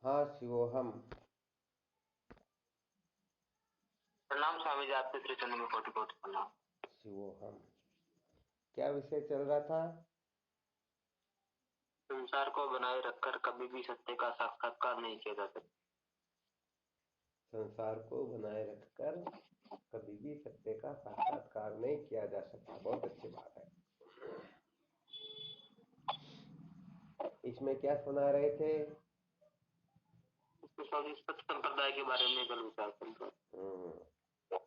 हाँ शिवोहम। प्रणाम स्वामी जी, आपके श्री चरण में कोटि कोटि प्रणाम। शिवोहम। क्या विषय चल रहा था? संसार को बनाए रखकर कभी भी सत्य का साक्षात्कार नहीं किया जा सकता। संसार को बनाए रखकर कभी भी सत्य का साक्षात्कार नहीं किया जा सकता। बहुत अच्छी बात है। इसमें क्या सुना रहे थे? इसमें स्वामी सत्य संप्रदाय के बारे में कल विचार चल रहा है।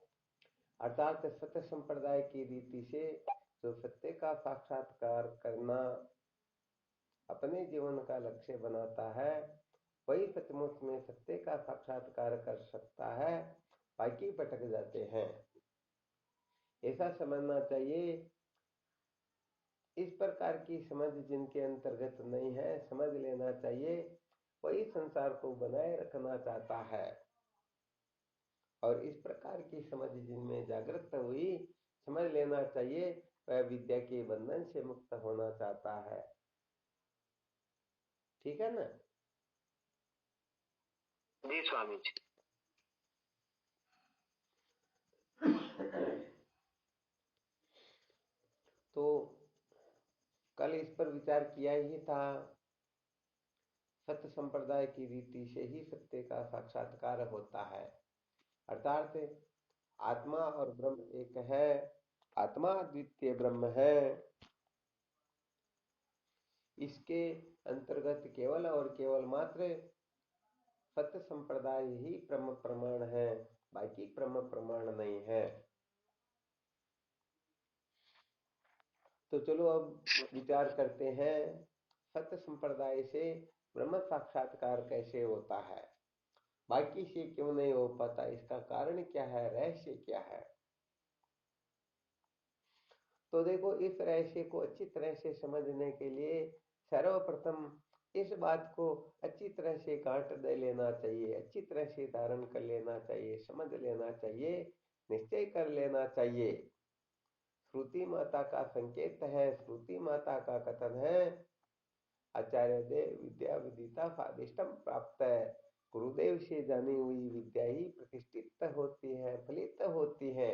अर्थात सत्य संप्रदाय की रीति से जो सत्य का साक्षात्कार करना अपने जीवन का लक्ष्य बनाता है, वही सचमुच में सत्य का साक्षात्कार कर सकता है। बाकी भटक जाते हैं, ऐसा समझना चाहिए। इस प्रकार की समझ जिनके अंतर्गत नहीं है, समझ लेना चाहिए वही संसार को बनाए रखना चाहता है। और इस प्रकार की समझ जिनमें जागृत हुई, समझ लेना चाहिए वह विद्या के बंधन से मुक्त होना चाहता है। ठीक है ना? जी स्वामी जी। तो कल इस पर विचार किया ही था। सत्य संप्रदाय की रीति से ही सत्य का साक्षात्कार होता है। अर्थात आत्मा और ब्रह्म एक है, आत्मा द्वितीय ब्रह्म है। इसके अंतर्गत केवल और केवल मात्र सत्य संप्रदाय ही ब्रह्म प्रमाण है, बाकी ब्रह्म प्रमाण नहीं है। तो चलो अब विचार करते हैं सत्य संप्रदाय से ब्रह्म साक्षात्कार कैसे होता है, बाकी से क्यों नहीं हो पाता, इसका कारण क्या है, रहस्य क्या है। तो देखो, इस रहस्य को अच्छी तरह से समझने के लिए सर्वप्रथम इस बात को अच्छी तरह से गांठ दे लेना चाहिए, अच्छी तरह से धारण कर लेना चाहिए, समझ लेना चाहिए, निश्चय कर लेना चाहिए। श्रुति माता का संकेत है, श्रुति माता का कथन है, आचार्य देव विद्या विदिता स्वादिष्टम प्राप्त है। गुरुदेव से जानी हुई विद्या ही प्रतिष्ठित होती है, फलित होती है।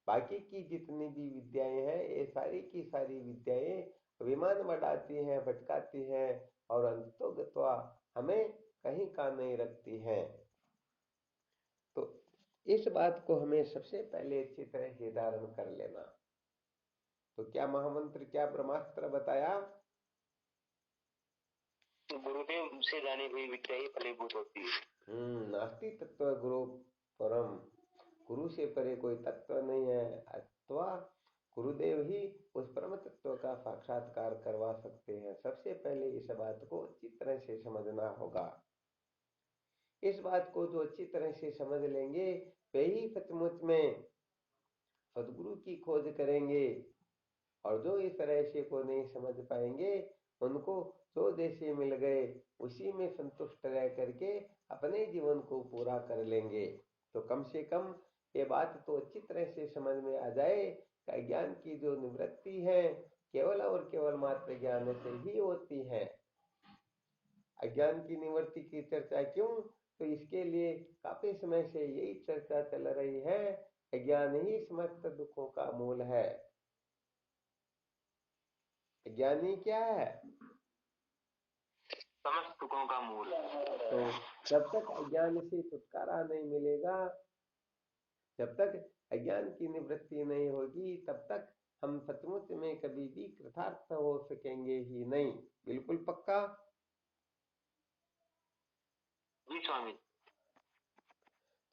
बाकी की जितनी भी विद्याएं हैं, ये सारी की सारी विद्याएं अभिमान बढ़ाती हैं, भटकाती हैं और अंततोगत्वा हमें कहीं का नहीं रखती हैं। तो इस बात को हमें सबसे पहले अच्छी तरह से धारण कर लेना। तो क्या महामंत्र, क्या ब्रह्मास्त्र बताया? गुरुदेव से जानी हुई विद्या ही फलीभूत होती है। नास्ति तत्व गुरु परम। गुरु से परे कोई तत्व नहीं है, अथवा गुरुदेव ही उस परम तत्व का साक्षात्कार करवा सकते हैं। सबसे पहले इस बात को अच्छी तरह से समझना होगा। इस बात को जो अच्छी तरह से समझ लेंगे, वे ही सचमुच में सदगुरु की खोज करेंगे। और जो इस रहस्य को नहीं समझ पाएंगे, उनको जो देशे मिल गए उसी में संतुष्ट रह करके अपने जीवन को पूरा कर लेंगे। तो कम से कम ये बात तो अच्छी तरह से समझ में आ जाए कि अज्ञान की जो निवृत्ति है केवल और केवल मात्र ज्ञान से ही होती है। अज्ञान की निवृत्ति की चर्चा क्यों? तो इसके लिए काफी समय से यही चर्चा चल रही है, अज्ञान ही समस्त दुखों का मूल है। अज्ञानी क्या है? समस्त दुखों का मूल। तो जब तक अज्ञान से छुटकारा नहीं मिलेगा, जब तक अज्ञान की निवृत्ति नहीं होगी, तब तक हम सचमुच में कभी भी कृतार्थ हो सकेंगे ही नहीं। बिल्कुल पक्का? जी स्वामी।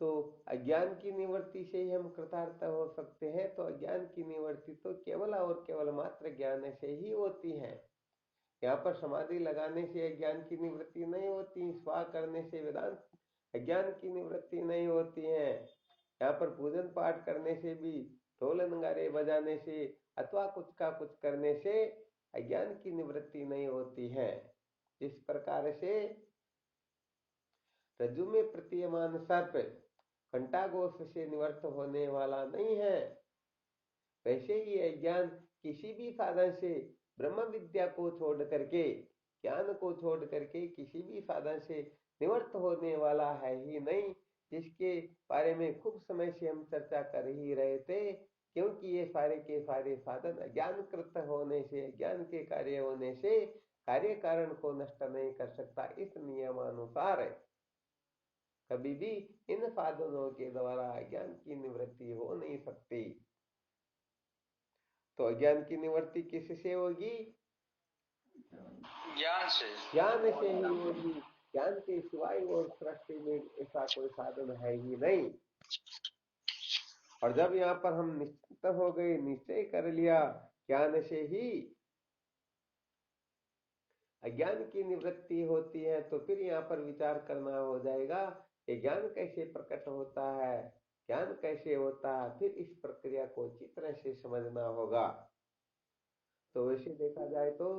तो अज्ञान की निवृत्ति से ही हम कृतार्थ हो सकते हैं। तो अज्ञान की निवृत्ति तो केवल और केवल मात्र ज्ञान से ही होती है। यहाँ पर समाधि लगाने से अज्ञान की निवृत्ति नहीं होती, स्वा करने से वेदांत अज्ञान की निवृत्ति नहीं होती है। यहाँ पर पूजन पाठ करने से भी, ढोल नगारे बजाने से अथवा कुछ का कुछ करने से अज्ञान की निवृत्ति नहीं होती है। जिस प्रकार से रज्जु में प्रतीयमान सर्प घंटाघोष से निवृत्त होने वाला नहीं है, वैसे ही अज्ञान किसी भी साधन से ब्रह्म विद्या को छोड़ करके ज्ञान को छोड़ करके किसी भी साधन से निवृत्त होने वाला है ही नहीं, जिसके बारे में खूब समय से हम चर्चा कर ही रहे थे। क्योंकि ये सारे के सारे साधन अज्ञानकृत होने से, अज्ञान के कार्य होने से कार्य कारण को नष्ट नहीं कर सकता। इस नियमानुसार कभी भी इन साधनों के द्वारा अज्ञान की निवृत्ति हो नहीं सकती। तो अज्ञान की निवृत्ति किससे होगी? ज्ञान से। ज्ञान से ही होगी। ज्ञान के सिवाय और सृष्टि में ऐसा कोई साधन है ही नहीं। और जब यहाँ पर हम निश्चित हो गए, निश्चय कर लिया ज्ञान से ही अज्ञान की निवृत्ति होती है, तो फिर यहाँ पर विचार करना हो जाएगा कि ज्ञान कैसे प्रकट होता है, ज्ञान कैसे होता है। फिर इस प्रक्रिया को अच्छी तरह से समझना होगा। तो वैसे देखा जाए तो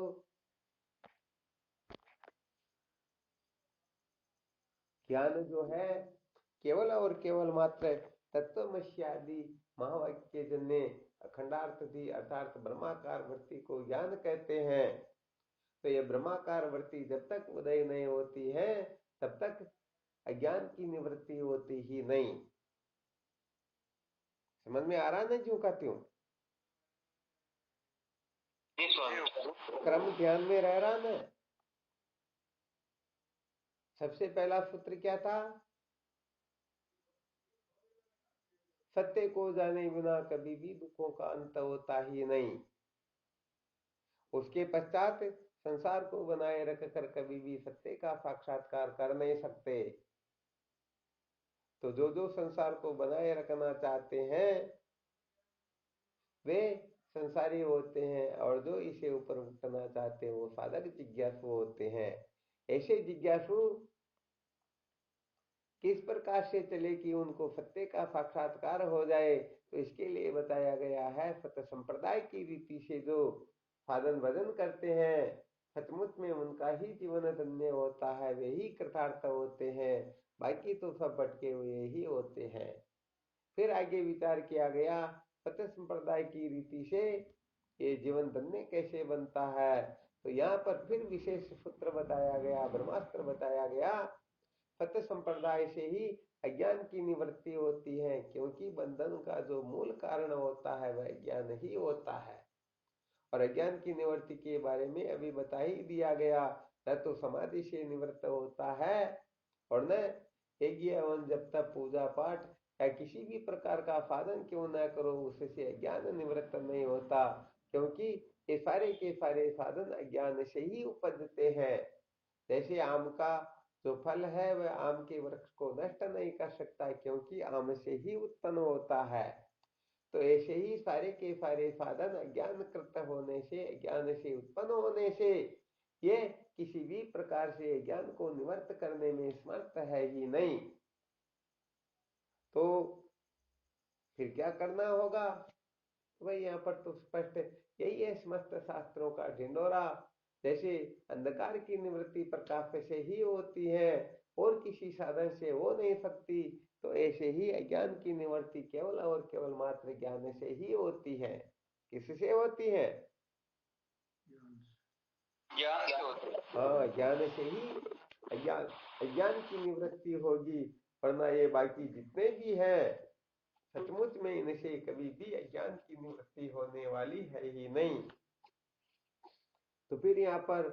ज्ञान जो है केवल और केवल मात्र तत्वमस्यादि महावाक्य जन्य अखंडार्थी अर्थात ब्रह्माकार वृत्ति को ज्ञान कहते हैं। तो ये ब्रह्माकार वृत्ति जब तक उदय नहीं होती है तब तक अज्ञान की निवृत्ति होती ही नहीं। समझ में आ रहा ना क्यों का त्यों? क्रम ध्यान में रह रहा ना? सबसे पहला सूत्र क्या था? सत्य को जाने बिना कभी भी दुखों का अंत होता ही नहीं। उसके पश्चात संसार को बनाए रखकर कभी भी सत्य का साक्षात्कार कर नहीं सकते। तो जो जो संसार को बनाए रखना चाहते हैं वे संसारी होते हैं, और जो इसे ऊपर उठना चाहते हैं वो साधक जिज्ञासु होते हैं। ऐसे जिज्ञासु किस प्रकार से चले कि उनको सत्य का साक्षात्कार हो जाए, तो इसके लिए बताया गया है सत्य संप्रदाय की रीति से जो साधन भजन करते हैं सचमुच में उनका ही जीवन धन्य होता है, वे ही कृतार्थ होते हैं, बाकी तो सब भटके हुए ही होते हैं। फिर आगे विचार किया गया सत्य संप्रदाय की रीति से ये जीवन धन्य कैसे बनता है। तो यहाँ पर फिर विशेष सूत्र बताया गया, ब्रह्मास्त्र बताया गया। सत्य संप्रदाय से ही अज्ञान की निवृत्ति होती है, क्योंकि बंधन का जो मूल कारण होता है वह ज्ञान ही होता है। और अज्ञान की निवृत्ति के बारे में अभी बता ही दिया गया, न तो समाधि से निवृत्त होता है और न यज्ञ हवन जब तक पूजा पाठ या किसी भी प्रकार का साधन क्यों न करो उससे अज्ञान निवृत्त नहीं होता, क्योंकि ये सारे के सारे साधन अज्ञान से ही उपजते हैं। जैसे आम का जो फल है वह आम के वृक्ष को नष्ट नहीं कर सकता, क्योंकि आम से ही उत्पन्न होता है। तो ऐसे ही सारे के सारे साधन अज्ञान कृत होने से, अज्ञान से उत्पन्न होने से ये किसी भी प्रकार से ज्ञान को निवृत्त करने में समर्थ है ही नहीं। तो फिर क्या करना होगा? वही यहाँ पर तो स्पष्ट यही है समस्त शास्त्रों का ढिंडोरा। जैसे अंधकार की निवृत्ति प्रकाश से ही होती है और किसी साधन से हो नहीं सकती, तो ऐसे ही अज्ञान की निवृत्ति केवल और केवल मात्र ज्ञान से ही होती है। किससे होती है? ज्ञान से होती है। हाँ, ज्ञान से ही अज्ञान अज्ञान की निवृत्ति होगी, वरना ये बाकी जितने भी हैं सचमुच में इनसे कभी भी अज्ञान की निवृत्ति होने वाली है ही नहीं। तो फिर यहाँ पर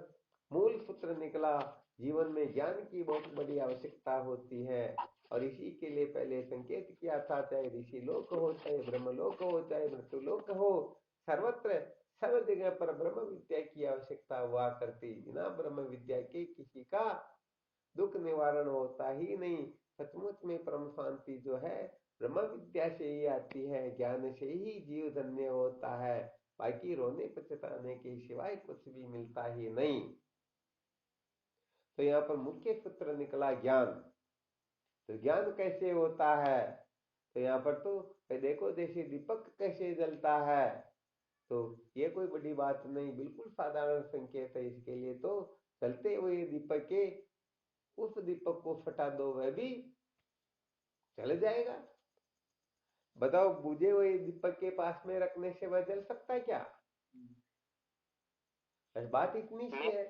मूल सूत्र निकला, जीवन में ज्ञान की बहुत बड़ी आवश्यकता होती है। और इसी के लिए पहले संकेत किया था, चाहे ऋषि लोक हो, चाहे ब्रह्मलोक हो, चाहे मृत्युलोक हो, सर्वत्र सब जगह पर ब्रह्म विद्या की आवश्यकता हुआ करती। बिना ब्रह्म विद्या के किसी का दुख निवारण होता ही नहीं। सचमुच में परम शांति जो है ब्रह्म विद्या से ही आती है, ज्ञान से ही जीव धन्य होता है, बाकी रोने पछताने के सिवाय कुछ भी मिलता ही नहीं। तो यहाँ पर मुख्य सूत्र निकला ज्ञान। तो ज्ञान कैसे होता है? तो यहाँ पर तो देखो जैसे दीपक कैसे जलता है, तो ये कोई बड़ी बात नहीं, बिल्कुल साधारण संकेत है इसके लिए। तो चलते हुए दीपक के उस दीपक को फटा दो वह भी जल जाएगा। बताओ बुझे हुए दीपक के पास में रखने से वह जल सकता है क्या? बस बात इतनी सी है।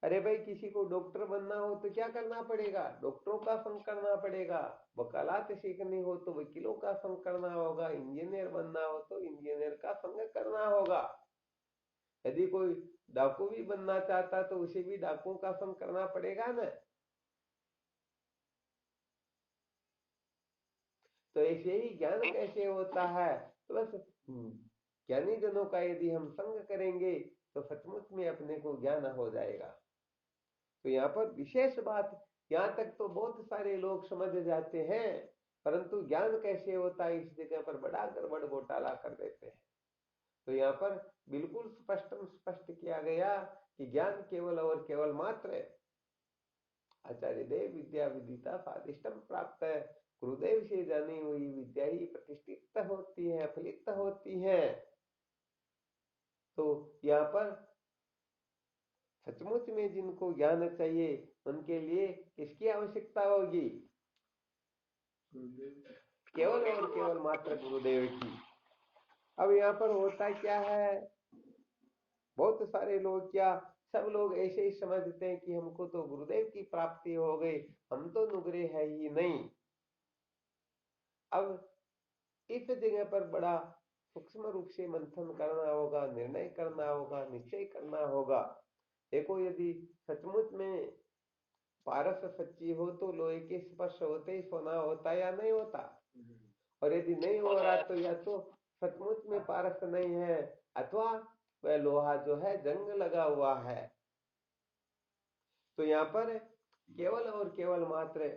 अरे भाई किसी को डॉक्टर बनना हो तो क्या करना पड़ेगा, डॉक्टरों का संग करना पड़ेगा। वकालत सीखनी हो तो वकीलों का संग करना होगा। इंजीनियर बनना हो तो इंजीनियर का संग करना होगा। यदि कोई डाकू भी बनना चाहता तो उसे भी डाकुओं का संग करना पड़ेगा ना। तो ऐसे ही ज्ञान कैसे होता है, तो बस ज्ञानी जनों का यदि हम संग करेंगे तो सचमुच में अपने को ज्ञान हो जाएगा। तो यहाँ पर विशेष बात, यहाँ तक तो बहुत सारे लोग समझ जाते हैं, परंतु ज्ञान कैसे होता है इस जगह पर बड़ा गड़बड़ घोटाला कर देते हैं। तो यहाँ पर बिल्कुल स्पष्ट स्पष्ट किया गया कि ज्ञान केवल और केवल मात्र आचार्य देव विद्या विदिता स्वादिष्टम प्राप्त है, गुरुदेव से जानी हुई विद्या ही प्रतिष्ठित होती है, फलित होती है। तो यहाँ पर सचमुच में जिनको ज्ञान चाहिए उनके लिए किसकी आवश्यकता होगी, केवल और केवल मात्र गुरुदेव की। अब यहाँ पर होता क्या है, बहुत सारे लोग क्या, सब लोग ऐसे ही समझते हैं कि हमको तो गुरुदेव की प्राप्ति हो गई, हम तो नुगरे है ही नहीं। अब इस जगह पर बड़ा सूक्ष्म रूप से मंथन करना होगा, निर्णय करना होगा, निश्चय करना होगा। देखो यदि सचमुच में पारस सच्ची हो तो लोहे के स्पर्श होते ही सोना होता या नहीं होता। और यदि नहीं हो रहा तो या तो सचमुच में पारस नहीं है, अथवा वह लोहा जो है जंग लगा हुआ है। तो यहाँ पर केवल और केवल मात्र,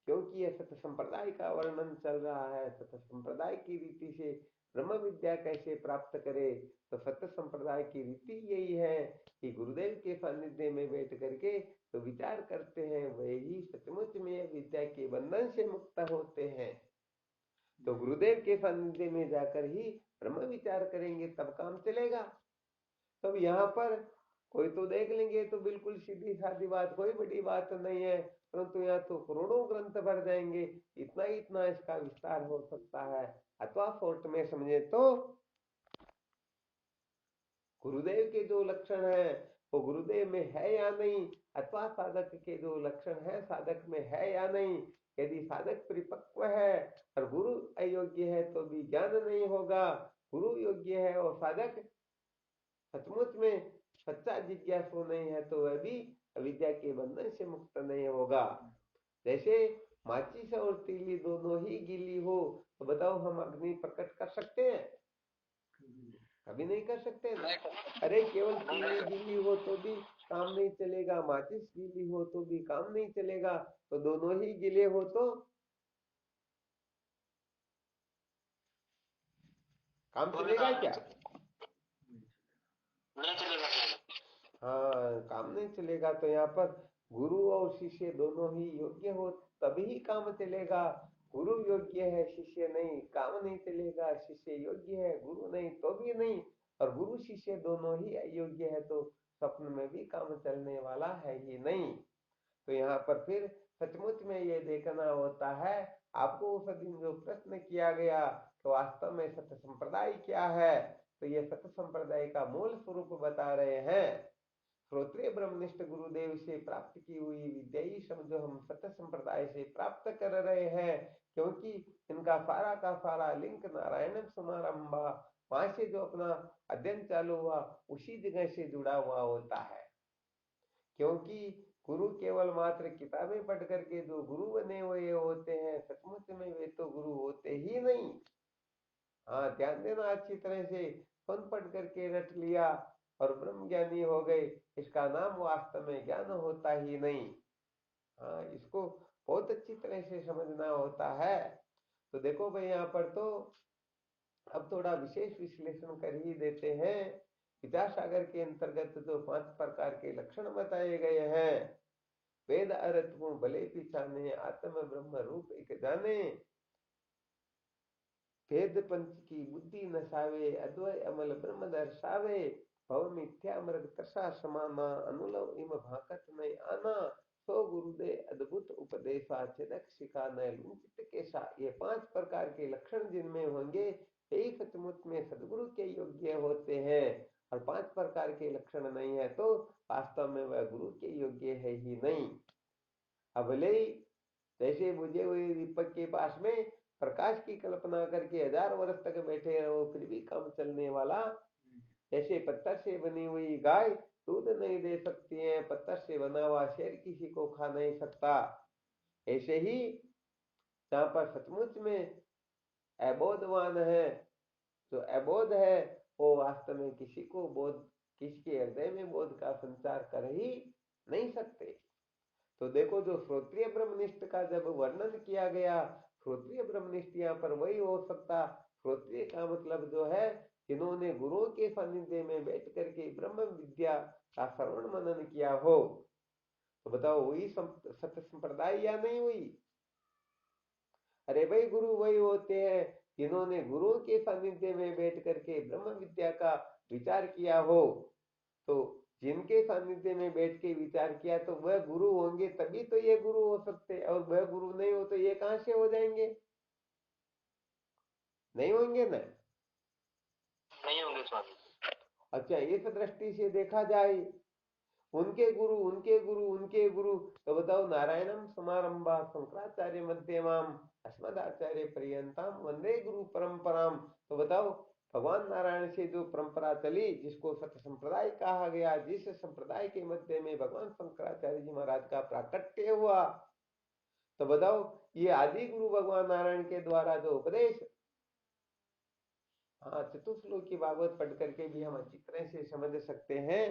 क्योंकि यह सत्य संप्रदाय का वर्णन चल रहा है, सत्य संप्रदाय की रीति से ब्रह्म विद्या कैसे प्राप्त करे, तो सत्य संप्रदाय की रीति यही है कि गुरुदेव के सानिध्य में बैठ करके तो विचार करते हैं, वही सचमुच में विद्या के बंधन से मुक्त होते हैं। तो गुरुदेव के सानिध्य में जाकर ही ब्रह्म विचार करेंगे तब काम चलेगा। तब यहाँ पर कोई तो देख लेंगे तो बिल्कुल सीधी सादी बात, कोई बड़ी बात नहीं है, परंतु यहाँ तो करोड़ों ग्रंथ भर जाएंगे, इतना इतना इसका विस्तार हो सकता है। अथवा शॉर्ट में समझे तो गुरुदेव के जो लक्षण है वो गुरुदेव में है या नहीं, अथवा साधक के जो लक्षण है साधक में है या नहीं। यदि साधक परिपक्व है और गुरु अयोग्य है तो भी ज्ञान नहीं होगा। गुरु योग्य है और साधक सचमुच में सच्चा जिज्ञासु नहीं है तो वह भी अविद्या के बंधन से मुक्त नहीं होगा। जैसे माचिस और तीली दोनों ही गीली हो तो बताओ हम अग्नि प्रकट कर सकते हैं, कभी नहीं कर सकते ना। अरे केवल तीली गीली हो तो भी काम नहीं चलेगा, माचिस गीली हो तो भी काम नहीं चलेगा, तो दोनों ही गीले हो तो काम तो भी चलेगा काम नहीं क्या। नहीं चलेगा। हाँ काम नहीं चलेगा। तो यहाँ पर गुरु और शिष्य दोनों ही योग्य हो तभी काम चलेगा। गुरु योग्य है शिष्य नहीं, काम नहीं चलेगा। शिष्य योग्य है गुरु नहीं तो भी नहीं। और गुरु शिष्य दोनों ही अयोग्य है तो स्वप्न में भी काम चलने वाला है ही नहीं। तो यहाँ पर फिर सचमुच में ये देखना होता है। आपको उस दिन जो प्रश्न किया गया तो वास्तव में सत्य संप्रदाय क्या है, तो ये सत्य संप्रदाय का मूल स्वरूप बता रहे हैं। श्रोत्रिय ब्रह्मनिष्ठ गुरुदेव से प्राप्त की हुई विद्या ही समझो हम सत्य संप्रदाय से प्राप्त कर रहे हैं, क्योंकि इनका सारा का सारा लिंक नारायण समारंभा वहां से जो अपना अध्ययन चालू हुआ उसी जगह से जुड़ा हुआ होता है। क्योंकि गुरु केवल मात्र किताबें पढ़ करके जो गुरु बने हुए होते हैं सचमुच में वे तो गुरु होते ही नहीं। हाँ ध्यान देना अच्छी तरह से, सुन पढ़ करके रट लिया और ब्रह्म ज्ञानी हो गए, इसका नाम वास्तव में ज्ञान होता ही नहीं। हाँ इसको बहुत अच्छी तरह से समझना होता है। तो देखो भाई यहाँ पर तो अब थोड़ा विशेष विश्लेषण कर ही देते हैं। विचार सागर के अंतर्गत जो 5 प्रकार के लक्षण बताए गए हैं, वेद अर्थ को भले पिछाने, आत्म ब्रह्म रूप एक जाने, भेद पंच की बुद्धि नसावे, अद्वय अमल ब्रह्म दर्शावे, भव मिथ्या मृग तृषा समाना, अनुलव इम भाकत नहीं आना, सो गुरुदे अद्भुत उपदेशा, छिदक शिखा न लुंचित केशा। ये 5 प्रकार के लक्षण जिनमें होंगे यही सचमुच में सदगुरु के योग्य होते हैं। और 5 प्रकार के लक्षण नहीं है तो वास्तव में वह गुरु के योग्य है ही नहीं। अब भले ही जैसे बुझे हुए दीपक के पास में प्रकाश की कल्पना करके 1000 वर्ष तक बैठे रहो फिर भी काम चलने वाला, जैसे पत्थर से बनी हुई गाय दूध नहीं दे सकती है, पत्थर से बना हुआ शेर किसी को खा नहीं सकता, ऐसे ही जहां पर सचमुच में अबोधवान है, जो अबोध है वो वास्तव में किसी को बोध, किसी के हृदय में बोध का संचार कर ही नहीं सकते। तो देखो जो श्रोत्रिय ब्रह्मनिष्ठ का जब वर्णन किया गया, श्रोत्रिय ब्रह्मनिष्ठ यहाँ पर वही हो सकता, श्रोत्रिय का मतलब जो है जिन्होंने गुरुओं के सानिध्य में बैठ करके ब्रह्म विद्या का श्रवण मनन किया हो। तो बताओ वही सत्य संप्रदाय या नहीं हुई? अरे भाई गुरु वही होते हैं जिन्होंने गुरुओं के सानिध्य में बैठ करके ब्रह्म विद्या का विचार किया हो। तो जिनके सानिध्य में बैठ के विचार किया तो वह गुरु होंगे, तभी तो ये गुरु हो सकते, और वह गुरु नहीं हो तो ये कहां से हो जाएंगे? नहीं होंगे ना। नहीं होंगे स्वामी। अच्छा इस दृष्टि से देखा जाए उनके गुरु उनके गुरु उनके गुरु, तो बताओ नारायणम समारंभा शंकराचार्य मध्यमाम अस्मदाचार्य पर्यंतम वंदे गुरु परंपराम। तो बताओ भगवान नारायण से जो परंपरा चली, जिसको सत्य संप्रदाय कहा गया, जिस संप्रदाय के मध्य में भगवान शंकराचार्य जी महाराज का प्राकट्य हुआ, तो बताओ ये आदि गुरु भगवान नारायण के द्वारा जो उपदेश, हाँ चतुश्लोकी भागवत पढ़ करके भी हम अच्छी तरह से समझ सकते हैं।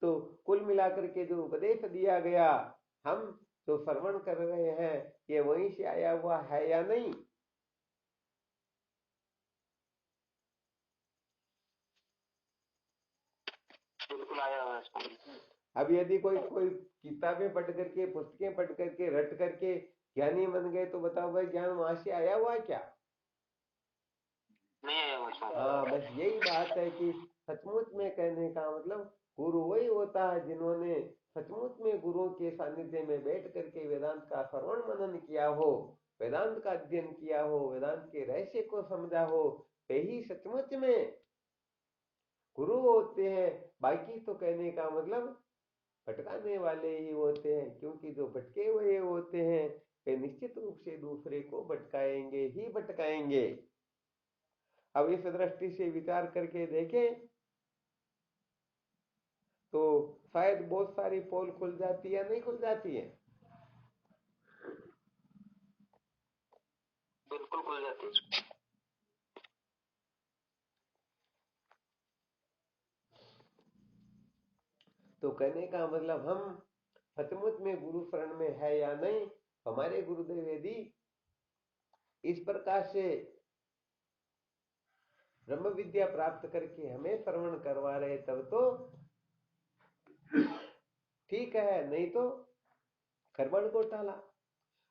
तो कुल मिलाकर के जो उपदेश दिया गया, हम जो श्रवण कर रहे हैं ये वहीं से आया हुआ है या नहीं? बिल्कुल आया हुआ है स्वामी। अब यदि कोई कोई किताबें पढ़ करके पुस्तकें पढ़ करके रट करके ज्ञानी बन गए तो बताओ भाई ज्ञान वहां से आया हुआ है क्या? नहीं आया हुआ स्वामी। हाँ बस यही बात है कि सचमुच में कहने का मतलब गुरु वही होता है जिन्होंने सचमुच में गुरुओं के सानिध्य में बैठ करके वेदांत का श्रवण मनन किया हो, वेदांत का अध्ययन किया हो, वेदांत के रहस्य को समझा हो, वे ही सचमुच में गुरु होते हैं। बाकी तो कहने का मतलब भटकाने वाले ही होते हैं, क्योंकि जो भटके हुए होते हैं वे निश्चित रूप से दूसरे को भटकाएंगे ही भटकाएंगे। अब इस दृष्टि से विचार करके देखें तो शायद बहुत सारी पोल खुल जाती है, नहीं खुल जाती है? बिल्कुल खुल जाती है। तो कहने का मतलब हम सचमुच में गुरु शरण में है या नहीं, हमारे गुरुदेव यदि इस प्रकार से ब्रह्म विद्या प्राप्त करके हमें श्रवण करवा रहे तब तो ठीक है, नहीं तो कर्मण घोटाला।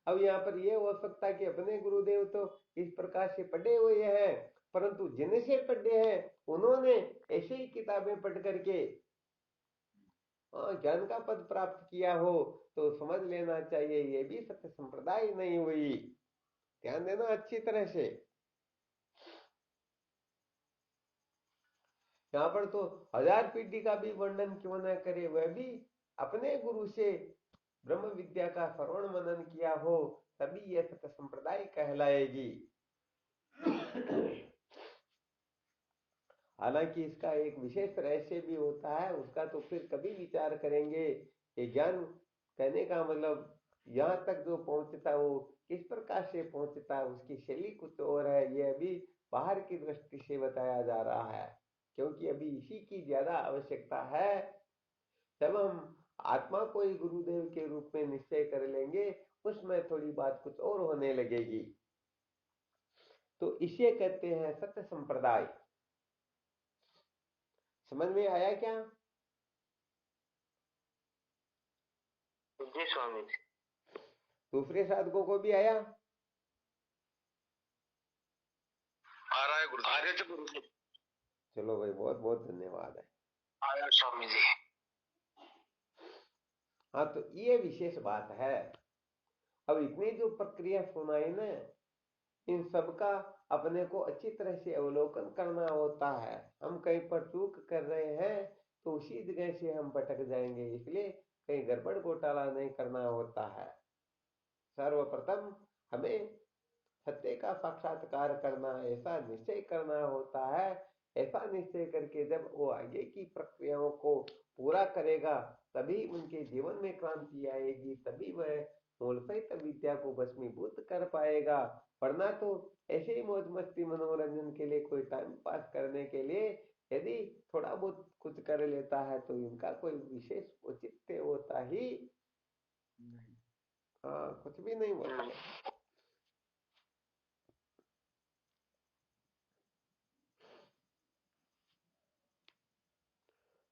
अब यहाँ पर यह हो सकता है कि अपने गुरुदेव तो इस प्रकार से पढ़े हुए हैं, परंतु जिनसे पढ़े हैं उन्होंने ऐसे ही किताबें पढ़ करके ज्ञान का पद प्राप्त किया हो, तो समझ लेना चाहिए ये भी सत्य संप्रदाय नहीं हुई। ध्यान देना अच्छी तरह से। यहाँ पर तो 1000 पीढ़ी का भी वर्णन क्यों न करे, वह भी अपने गुरु से ब्रह्म विद्या का श्रवण मनन किया हो, तभी यह सत्य संप्रदाय कहलाएगी। हालांकि इसका एक विशेष रहस्य भी होता है, उसका तो फिर कभी विचार करेंगे। ये ज्ञान कहने का मतलब यहाँ तक जो पहुंचता वो किस प्रकार से पहुंचता, उसकी शैली कुछ और है, ये अभी बाहर की दृष्टि से बताया जा रहा है, क्योंकि अभी इसी की ज्यादा आवश्यकता है। जब हम आत्मा को ही गुरुदेव के रूप में निश्चय कर लेंगे, उसमें थोड़ी बात कुछ और होने लगेगी। तो इसे कहते हैं सत्य संप्रदाय। समझ में आया क्या? जी स्वामी जी। दूसरे साधकों को भी आया? आ रहा है गुरु, आ रहे थे गुरु जी। चलो भाई बहुत बहुत धन्यवाद है। आया स्वामी जी। हाँ तो ये विशेष बात है। अब इतनी जो प्रक्रिया सुनाई ना, इन सबका अपने को अच्छी तरह से अवलोकन करना होता है। हम कहीं पर चूक कर रहे हैं तो उसी जगह से हम भटक जाएंगे, इसलिए कहीं गड़बड़ घोटाला नहीं करना होता है। सर्वप्रथम हमें सत्य का साक्षात्कार करना, ऐसा निश्चय करना होता है। ऐसा निश्चय करके जब वो आगे की प्रक्रियाओं को पूरा करेगा, तभी उनके जीवन में क्रांति आएगी, तभी वह मूलसहित विद्या को भस्मीभूत कर पाएगा। वरना तो ऐसे ही मौज मस्ती मनोरंजन के लिए, कोई टाइम पास करने के लिए यदि थोड़ा बहुत कुछ कर लेता है तो इनका कोई विशेष औचित्य होता ही हाँ, कुछ भी नहीं होता।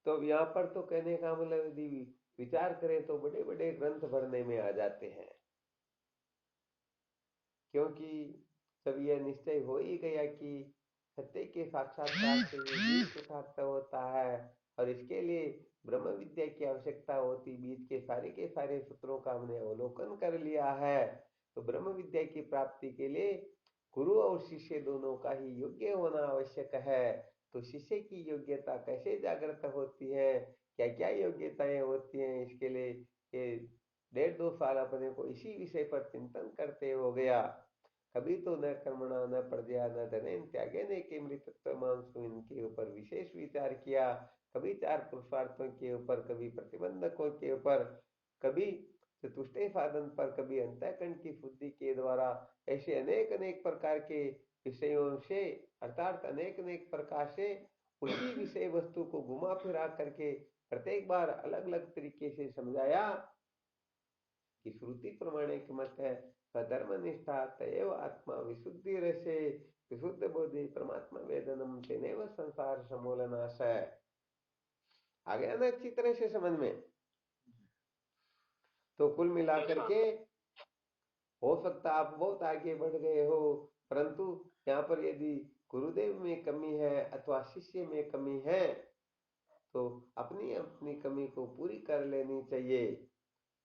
तो यहाँ पर तो कहने का मतलब यदि विचार करें तो बड़े बड़े ग्रंथ भरने में आ जाते हैं, क्योंकि जब यह निश्चय हो ही गया कि सत्य के साक्षात्कार से ही बीज यथार्थ होता है और इसके लिए ब्रह्म विद्या की आवश्यकता होती, बीज के सारे सूत्रों का हमने अवलोकन कर लिया है, तो ब्रह्म विद्या की प्राप्ति के लिए गुरु और शिष्य दोनों का ही योग्य होना आवश्यक है। तो शिष्य की योग्यता कैसे जागृत होती है, क्या क्या योग्यताएं होती हैं, इसके लिए ये 1.5-2 साल अपने को इसी विषय पर चिंतन करते हो गया। कभी तो न कर्मणा न प्रजया न धनेन त्यागेन किमृतत्व मांसु, इनके ऊपर विशेष विचार किया। कभी 4 पुरुषार्थों के ऊपर, कभी प्रतिबंधकों के ऊपर, कभी चतुष्टय साधन पर, कभी अंतःकरण की शुद्धि के द्वारा, ऐसे अनेक अनेक प्रकार के विषयों से, अर्थात अनेक अनेक प्रकार से उसी विषय वस्तु को घुमा फिरा करके प्रत्येक बार अलग अलग तरीके से समझाया कि श्रुति प्रमाणिक मत है धर्म निष्ठा तयव आत्मा विशुद्धि रसे विशुद्ध बोधि परमात्मा वेदनम तेनेव संसार समूलनाश है। आ गया ना अच्छी तरह से समझ में? तो कुल मिलाकर के हो सकता आप बहुत आगे बढ़ गए हो, परंतु यहाँ पर यदि गुरुदेव में कमी है अथवा शिष्य में कमी है तो अपनी अपनी कमी को पूरी कर लेनी चाहिए।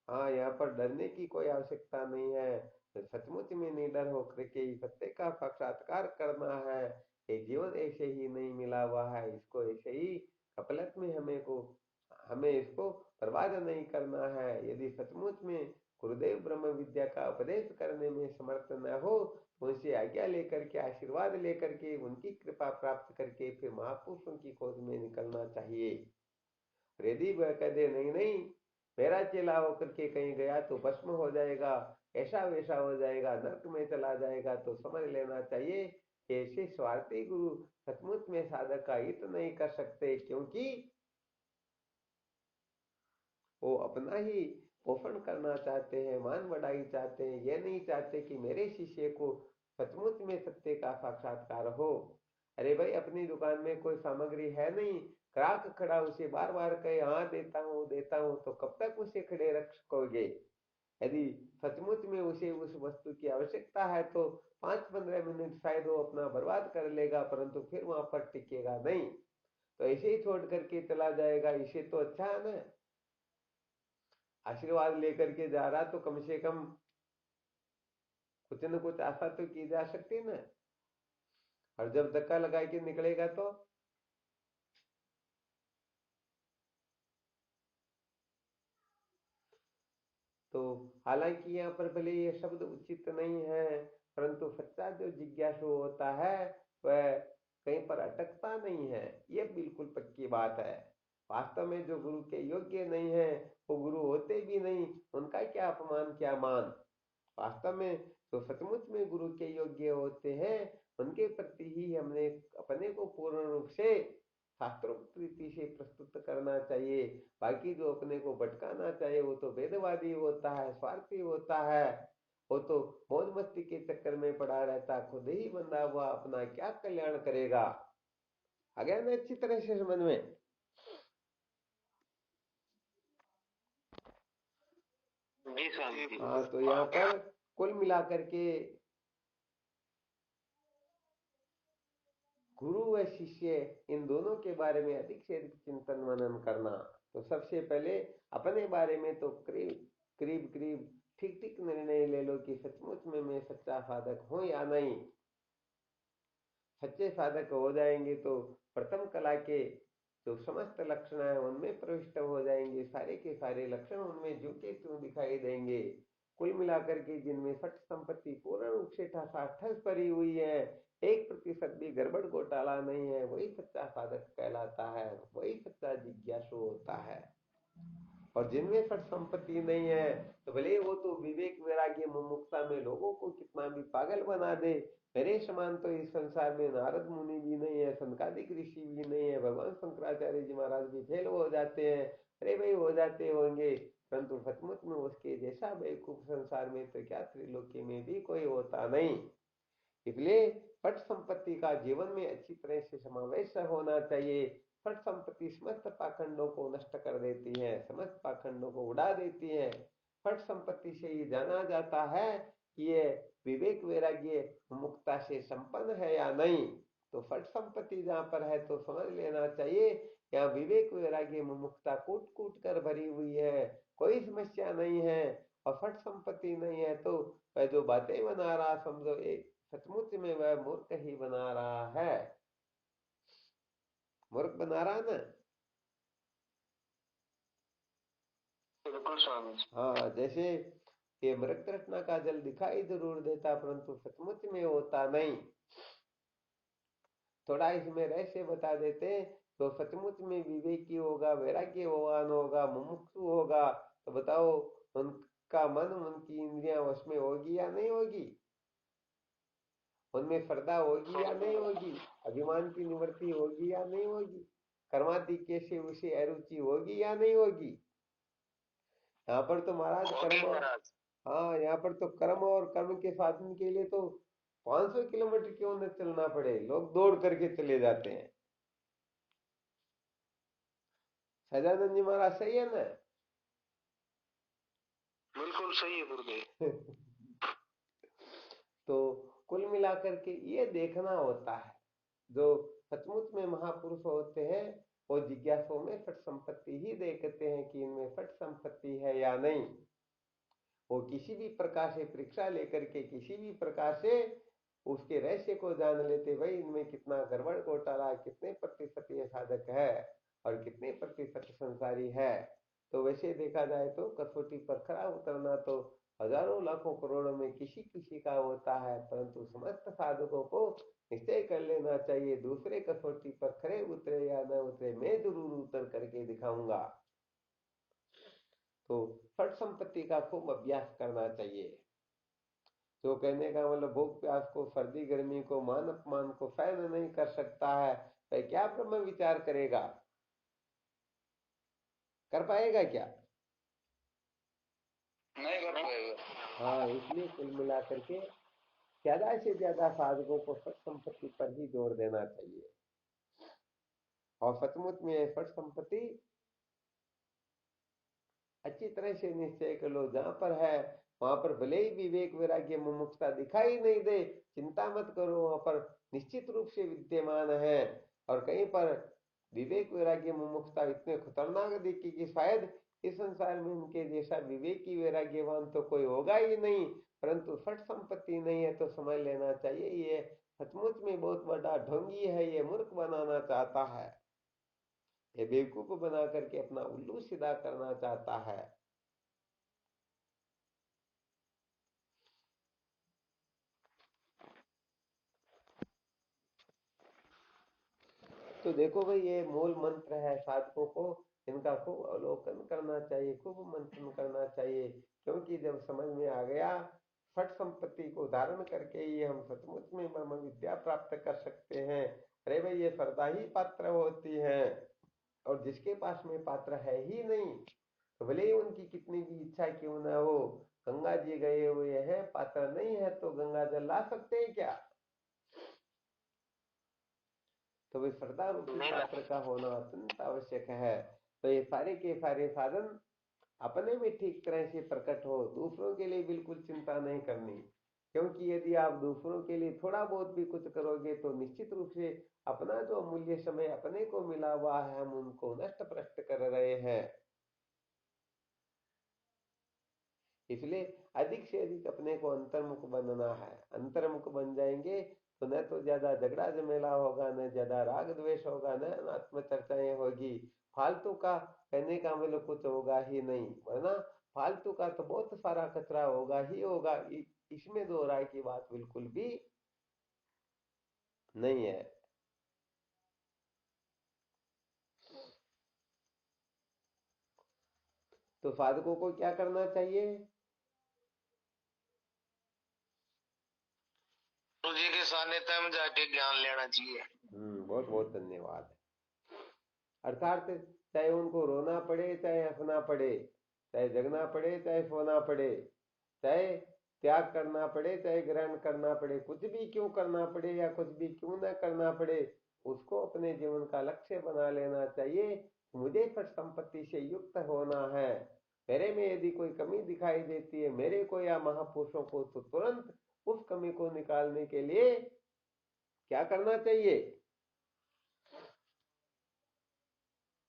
हाँ, यहाँ पर डरने की कोई आवश्यकता नहीं है। तो सचमुच में निडर होकर के सत्य का साक्षात्कार करना है। ये जीवन ऐसे ही नहीं मिला हुआ है, इसको ऐसे ही कपलत में हमें इसको बर्बाद नहीं करना है। यदि सचमुच में गुरुदेव ब्रह्म विद्या का उपदेश करने में समर्थ न हो तो उनसे आज्ञा लेकर के, आशीर्वाद लेकर के, उनकी कृपा प्राप्त करके फिर महापुरुषों की खोज में निकलना चाहिए। यदि वह कह दे नहीं नहीं मेरा चेला होकर के कहीं गया तो भस्म हो जाएगा, ऐसा वैसा हो जाएगा, नरक में चला जाएगा, तो समझ लेना चाहिए कि ऐसे स्वार्थी गुरु सचमुच में साधक का हित नहीं कर सकते, क्योंकि वो अपना ही पोषण करना चाहते हैं, मान बढ़ाई चाहते हैं। ये नहीं चाहते कि मेरे शिष्य को सचमुच में सत्य का साक्षात्कार हो। अरे भाई, अपनी दुकान में कोई सामग्री है नहीं, ग्राहक खड़ा उसे बार बार कहे हाँ देता हूँ, तो कब तक उसे खड़े रख सकोगे? यदि सचमुच में उसे उस वस्तु की आवश्यकता है तो 5-15 मिनट शायद वो अपना बर्बाद कर लेगा, परंतु फिर वहां पर टिकेगा नहीं, तो ऐसे ही छोड़ करके चला जाएगा। इसे तो अच्छा है ना, आशीर्वाद लेकर के जा रहा तो कम से कम कुछ न कुछ आशा तो की जा सकती ना। और जब धक्का लगा के निकलेगा तो हालांकि यहाँ पर भले ये शब्द उचित नहीं है, परंतु सच्चा जो जिज्ञासु होता है वह कहीं पर अटकता नहीं है, ये बिल्कुल पक्की बात है। वास्तव में जो गुरु के योग्य नहीं है वो गुरु होते भी नहीं, उनका क्या अपमान क्या मान। वास्तव में तो सचमुच में गुरु के योग्य होते हैं, उनके प्रति ही हमने अपने को पूर्ण रूप से शास्त्रोक्त रीति से प्रस्तुत करना चाहिए। बाकी जो अपने को भटकाना चाहिए वो तो भेदवादी होता है, स्वार्थी होता है, वो तो मौज मस्ती के चक्कर में पड़ा रहता, खुद ही बंधा हुआ अपना क्या कल्याण करेगा। आ गया ना अच्छी तरह से समझ में? जी स्वामी जी। हाँ, तो यहाँ पर कुल मिलाकर के गुरु व शिष्य इन दोनों के बारे में अधिक से अधिक चिंतन मनन करना। तो सबसे पहले अपने बारे में तो करीब करीब करीब ठीक ठीक निर्णय ले लो कि सचमुच में मैं सच्चा साधक हूं या नहीं। सच्चे साधक हो जाएंगे तो प्रथम कला के जो समस्त लक्षण है उनमें प्रविष्ट हो जाएंगे, सारे के सारे लक्षण उनमें जो के त्यों दिखाई देंगे। कुल मिलाकर के जिनमें सठ संपत्ति पूर्ण रूप से ठस भरी हुई है, 1% भी गड़बड़ घोटाला नहीं है, वही सच्चा साधक कहलाता है, वही सच्चा जिज्ञासु होता है। और जिनमें सठ संपत्ति नहीं है तो भले वो तो विवेक वैराग्य मुमुक्षुता में लोगों को कितना भी पागल बना दे, मेरे समान तो इस संसार में नारद मुनि भी नहीं है, सनकादिक ऋषि भी नहीं है, भगवान शंकराचार्य जी महाराज भी फेल हो जाते हैं, अरे भाई हो जाते होंगे, परंतु सचमुच में उसके जैसा बेवकूफ संसार में तो क्या त्रिलोकी में भी कोई होता नहीं। इसलिए पट संपत्ति का जीवन में अच्छी तरह से समावेश होना चाहिए। पट संपत्ति समस्त पाखंडों को नष्ट कर देती है, समस्त पाखंडों को उड़ा देती है। पट संपत्ति से ये जाना जाता है कि ये विवेक वैराग्य मुक्ता से संपन्न है या नहीं। तो फट संपत्ति जहां पर है तो समझ लेना चाहिए यहाँ विवेक वैराग्य मुक्ता कूट कूट कर भरी हुई है, कोई समस्या नहीं है। और फट संपत्ति नहीं है तो वह जो बातें बना रहा समझो एक सचमुच में वह मूर्ख ही बना रहा है, मूर्ख बना रहा ना। बिल्कुल स्वामी जी। हाँ, जैसे ये मृत रत्ना का जल दिखाई जरूर देता परंतु सचमुच में होता नहीं। थोड़ा इसमें रहस्य बता देते तो सचमुच में विवेकी होगा, वैराग्यवान होगा, मुमुक्षु होगा तो बताओ उनका मन उनकी इंद्रियां वश में होगी या नहीं होगी, उनमें श्रद्धा होगी या नहीं होगी, अभिमान की निवृत्ति होगी या नहीं होगी, कर्माधिक्य से उसे अरुचि होगी या नहीं होगी। यहाँ पर तो महाराज कर्म, हाँ यहाँ पर तो कर्म और कर्म के साधन के लिए तो 500 किलोमीटर क्यों न चलना पड़े, लोग दौड़ करके चले जाते हैं। सजानंद जी महाराज सही है ना? बिल्कुल सही है गुरुदेव। तो कुल मिलाकर के ये देखना होता है, जो सचमुच में महापुरुष होते हैं वो जिज्ञासुओं में फट संपत्ति ही देखते हैं कि इनमें फट संपत्ति है या नहीं। वो किसी भी प्रकार से परीक्षा लेकर के किसी भी प्रकार से उसके रहस्य को जान लेते, भाई इनमें कितना गड़बड़ घोटाला, कितने प्रतिशत ये साधक है और कितने प्रतिशत संसारी है। तो वैसे देखा जाए तो कसौटी पर खरा उतरना तो हजारों लाखों करोड़ों में किसी किसी का होता है, परंतु समस्त साधकों को निश्चय कर लेना चाहिए दूसरे कसौटी पर खरे उतरे या न उतरे मैं जरूर उतर करके दिखाऊंगा। तो फट संपत्ति का खूब अभ्यास करना चाहिए। जो कहने का मतलब भूख प्यास को, सर्दी गर्मी को, मान अपमान को सहन नहीं कर सकता है, वह क्या ब्रह्म विचार करेगा, कर पाएगा क्या? नहीं कर पाएगा। हाँ, इसलिए कुल मिलाकर के ज्यादा से ज्यादा साधकों को फट संपत्ति पर ही जोर देना चाहिए। और सचमुच में फट संपत्ति अच्छी तरह से निश्चय कर लो, जहां पर है वहां पर भले ही विवेक वैराग्य मुमुक्षुता दिखाई नहीं दे, चिंता मत करो, वहां पर निश्चित रूप से विद्यमान है। और कहीं पर विवेक वैराग्य मुमुक्षुता इतने खतरनाक दिखी कि शायद इस संसार में उनके जैसा विवेकी वैराग्यवान तो कोई होगा ही नहीं, परंतु फट संपत्ति नहीं है तो समझ लेना चाहिए ये सचमुच में बहुत बड़ा ढोंगी है, ये मूर्ख बनाना चाहता है, ये बेवकूफ बना करके अपना उल्लू सीधा करना चाहता है। तो देखो भाई ये मूल मंत्र है, साधकों को इनका खूब अवलोकन करना चाहिए, खूब मंथन करना चाहिए, क्योंकि जब समझ में आ गया फट संपत्ति को धारण करके ही हम सचमुच में ब्रह्म विद्या प्राप्त कर सकते हैं। अरे भाई ये श्रद्धा ही पात्र होती है, और जिसके पास में पात्र है ही नहीं तो भले ही उनकी कितनी भी इच्छा क्यों ना हो, गंगा जी गए हुए हैं पात्र नहीं है तो गंगा जल ला सकते हैं क्या? तो वे श्रद्धा रूपी नहीं पात्र का होना अत्यंत आवश्यक है। तो ये सारे के सारे साधन अपने में ठीक तरह से प्रकट हो, दूसरों के लिए बिल्कुल चिंता नहीं करनी, क्योंकि यदि आप दूसरों के लिए थोड़ा बहुत भी कुछ करोगे तो निश्चित रूप से अपना जो अमूल्य समय अपने को मिला हुआ है हम उनको नष्ट भ्रष्ट कर रहे हैं। इसलिए अधिक से अधिक अपने को अंतर्मुख बनना है, अंतर्मुख बन जाएंगे तो न तो ज्यादा झगड़ा झमेला होगा, न ज्यादा राग द्वेष होगा, न अनात्म चर्चाएं होगी। फालतू का कहने का मतलब कुछ होगा ही नहीं, वरना फालतू का तो बहुत सारा कचरा होगा ही होगा। इसमें दो राय की बात बिल्कुल भी नहीं है। तो साधकों को क्या करना चाहिए? गुरु जी के सानिध्य में जाके ज्ञान लेना चाहिए। बहुत बहुत धन्यवाद। अर्थात चाहे उनको रोना पड़े चाहे हंसना पड़े, चाहे जगना पड़े चाहे सोना पड़े, चाहे त्याग करना पड़े चाहे ग्रहण करना पड़े, कुछ भी क्यों करना पड़े या कुछ भी क्यों ना करना पड़े, उसको अपने जीवन का लक्ष्य बना लेना चाहिए। मुझे फिर संपत्ति से युक्त होना है। मेरे में यदि कोई कमी दिखाई देती है मेरे को या महापुरुषों को, तो तुरंत उस कमी को निकालने के लिए क्या करना चाहिए?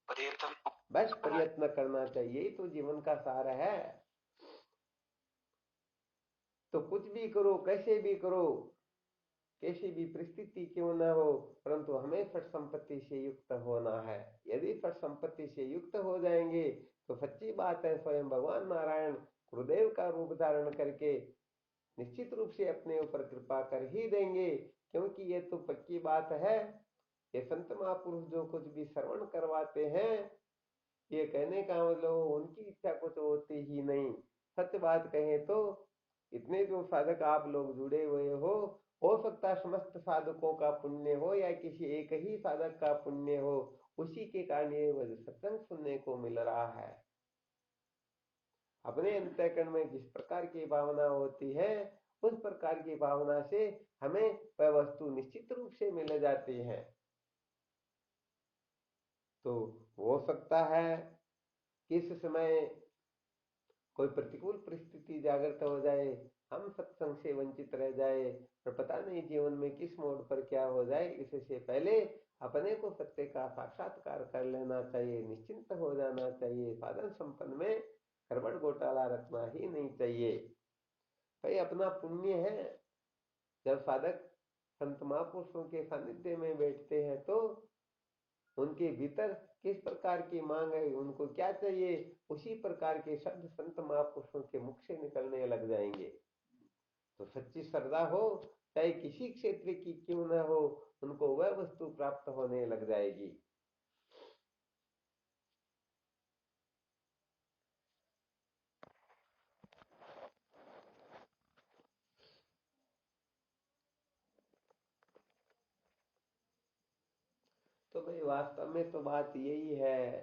प्रयत्न। बस प्रयत्न करना चाहिए, यही तो जीवन का सार है। तो कुछ भी करो, कैसे भी करो, कैसी भी परिस्थिति क्यों न हो, परंतु हमें फट संपत्ति से युक्त होना है। यदि फट संपत्ति से युक्त हो जाएंगे तो सच्ची बात है, स्वयं भगवान नारायण गुरुदेव का रूप धारण करके निश्चित रूप से अपने ऊपर कृपा कर ही देंगे। क्योंकि ये तो पक्की बात है, ये संत महापुरुष जो कुछ भी श्रवण करवाते हैं, ये कहने का मतलब उनकी इच्छा कुछ होती ही नहीं। सत्य बात कहें तो इतने जो साधक आप लोग जुड़े हुए हो सकता है समस्त साधकों का पुण्य हो या किसी एक ही साधक का पुण्य हो, उसी के कारण ये सत्संग सुनने को मिल रहा है। अपने अंतःकरण में जिस प्रकार की भावना होती है उस प्रकार की भावना से हमें वह वस्तु निश्चित रूप से मिल जाती है। तो हो सकता है किस समय कोई प्रतिकूल परिस्थिति जागृत हो जाए, हम सत्संग से वंचित रह जाए, और पता नहीं जीवन में किस मोड़ पर क्या हो जाए। इससे पहले अपने को सत्य का साक्षात्कार कर लेना चाहिए, निश्चिंत हो जाना चाहिए। साधन संपन्न में गड़बड़ घोटाला रखना ही नहीं चाहिए। भाई अपना पुण्य है, जब साधक संत महापुरुषों के सानिध्य में बैठते हैं तो उनके भीतर किस प्रकार की मांग है, उनको क्या चाहिए, उसी प्रकार के शब्द संत महापुरुषों के मुख से निकलने लग जाएंगे। तो सच्ची श्रद्धा हो चाहे किसी क्षेत्र की क्यों न हो, उनको वह वस्तु प्राप्त होने लग जाएगी। तो भाई वास्तव में तो बात यही है,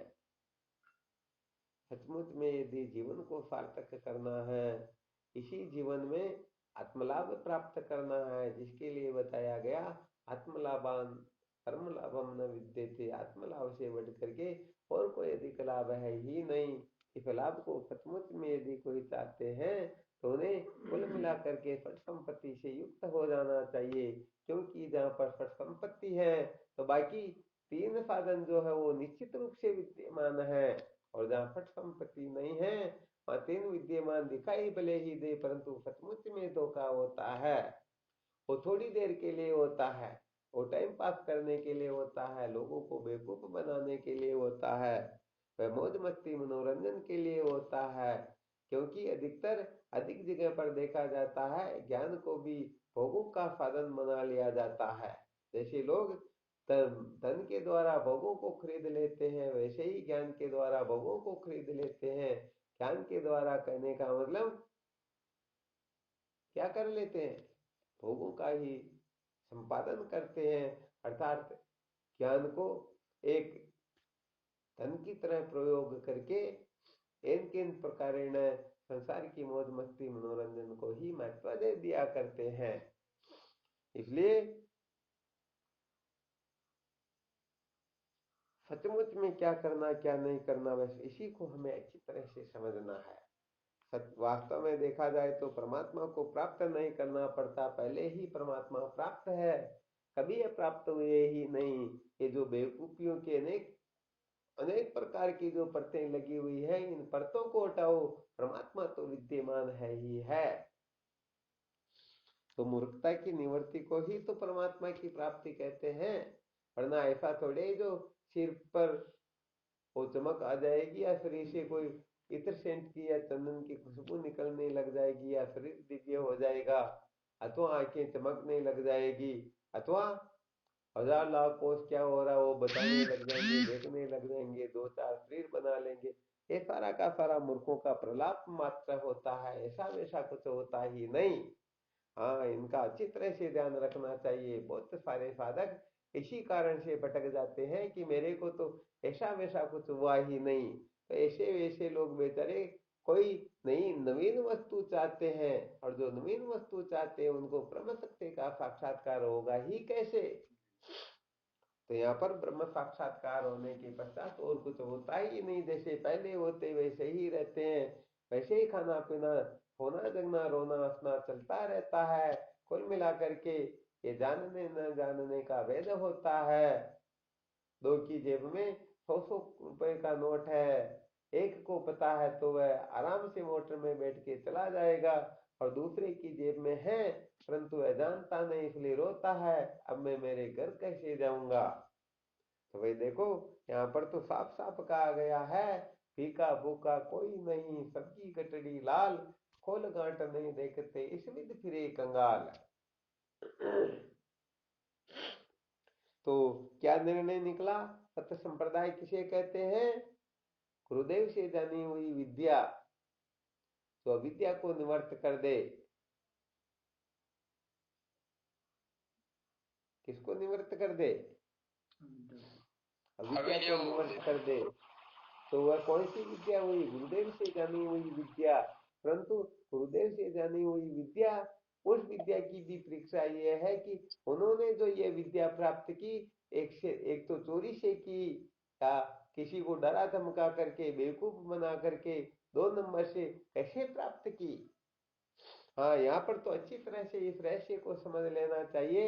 सचमुच में यदि जीवन को सार्थक करना है, इसी जीवन में आत्मलाभ प्राप्त करना है, जिसके लिए बताया गया आत्मलाभान परम लाभम न विद्यते, आत्मलाभ से बढ़ करके और कोई अधिक लाभ है ही नहीं। इस लाभ को सचमुच में यदि कोई चाहते हैं तो उन्हें कुल मिला करके फट संपत्ति से युक्त हो जाना चाहिए। क्योंकि जहाँ पर फट संपत्ति है तो बाकी तीन साधन जो है वो निश्चित रूप से विद्यमान है, और जहाँ फट संपत्ति नहीं है वहाँ तीन विद्यमान दिखाई भले ही दे, परंतु सचमुच में धोखा होता है। वो थोड़ी देर के लिए होता है, वो टाइम पास करने के लिए होता है, लोगों को बेवकूफ बनाने के लिए होता है, वह मौज मस्ती मनोरंजन के लिए होता है। क्योंकि अधिकतर अधिक जगह पर देखा जाता है ज्ञान को भी भोगों का साधन बना लिया जाता है। जैसे लोग धन के द्वारा भोगों को खरीद लेते हैं, वैसे ही ज्ञान के द्वारा भोगों को खरीद लेते हैं। ज्ञान के द्वारा कहने का मतलब क्या कर लेते हैं, भोगों का ही संपादन करते हैं। अर्थात ज्ञान को एक धन की तरह प्रयोग करके इन किन प्रकार संसार की मौज मस्ती मनोरंजन को ही महत्व दे दिया करते हैं। इसलिए सचमुच में क्या करना क्या नहीं करना, बस इसी को हमें अच्छी तरह से समझना है। वास्तव में देखा जाए तो परमात्मा को प्राप्त नहीं करना पड़ता, पहले ही परमात्मा प्राप्त है, कभी ये प्राप्त हुए ही नहीं। ये जो बेवकूफियों के अनेक अनेक प्रकार की जो परतें लगी हुई है, इन परतों को हटाओ, परमात्मा तो विद्यमान है ही है। तो मूर्खता की निवृत्ति को ही तो परमात्मा की प्राप्ति कहते हैं। वरना ऐसा थोड़े जो सिर पर वो चमक आ जाएगी या शरीर से कोई इत्र सेंट की या चंदन की खुशबू निकलने लग जाएगी या शरीर दिव्य हो जाएगा अथवा आंखें चमकने लग जाएगी अथवा हजार लाख कोस क्या हो रहा है वो बताने लग जाएंगे, देखने लग जाएंगे, दो चार शरीर बना लेंगे। ये सारा का सारा मूर्खों का प्रलाप मात्र होता है, ऐसा वैसा कुछ होता ही नहीं। हाँ, इनका अच्छी तरह से ध्यान रखना चाहिए। बहुत सारे साधक इसी कारण से भटक जाते हैं कि मेरे को तो ऐसा वैसा कुछ हुआ ही नहीं। तो ऐसे वैसे लोग बेचारे कोई नई नवीन वस्तु चाहते हैं, और जो नवीन वस्तु चाहते हैं उनको ब्रह्म सत्य का साक्षात्कार होगा ही कैसे। तो यहाँ पर ब्रह्म साक्षात्कार होने के पश्चात और कुछ होता ही नहीं, जैसे पहले होते वैसे ही रहते हैं, वैसे ही खाना पीना होना जगना रोना हंसना चलता रहता है। कुल मिलाकर के ये जानने न जानने का भेद होता है। दो की जेब में 100 100 रुपए का नोट है, एक को पता है तो वह आराम से मोटर में बैठ के चला जाएगा, और दूसरे की जेब में है परंतु वह जानता नहीं इसलिए रोता है, अब मैं मेरे घर कैसे जाऊंगा। तो भाई देखो, यहाँ पर तो साफ साफ कहा गया है, फीका फूका कोई नहीं, सबकी कटड़ी लाल, खोल गांठ नहीं देखते इस विध फिरे कंगाल। तो क्या निर्णय निकला? सत्य संप्रदाय किसे कहते हैं? गुरुदेव से जानी हुई विद्या तो अविद्या को निवर्त कर दे। किसको निवर्त कर दे? अविद्या को निवर्त कर दे। तो वह कौन सी विद्या हुई? गुरुदेव से जानी हुई विद्या। परंतु गुरुदेव से जानी हुई विद्या, उस विद्या की भी परीक्षा ये है कि उन्होंने जो ये विद्या प्राप्त की, एक तो चोरी से की, या किसी को डरा धमका करके बेवकूफ बना करके 2 नंबर से कैसे प्राप्त की। हाँ, यहाँ पर तो अच्छी तरह से इस रहस्य को समझ लेना चाहिए।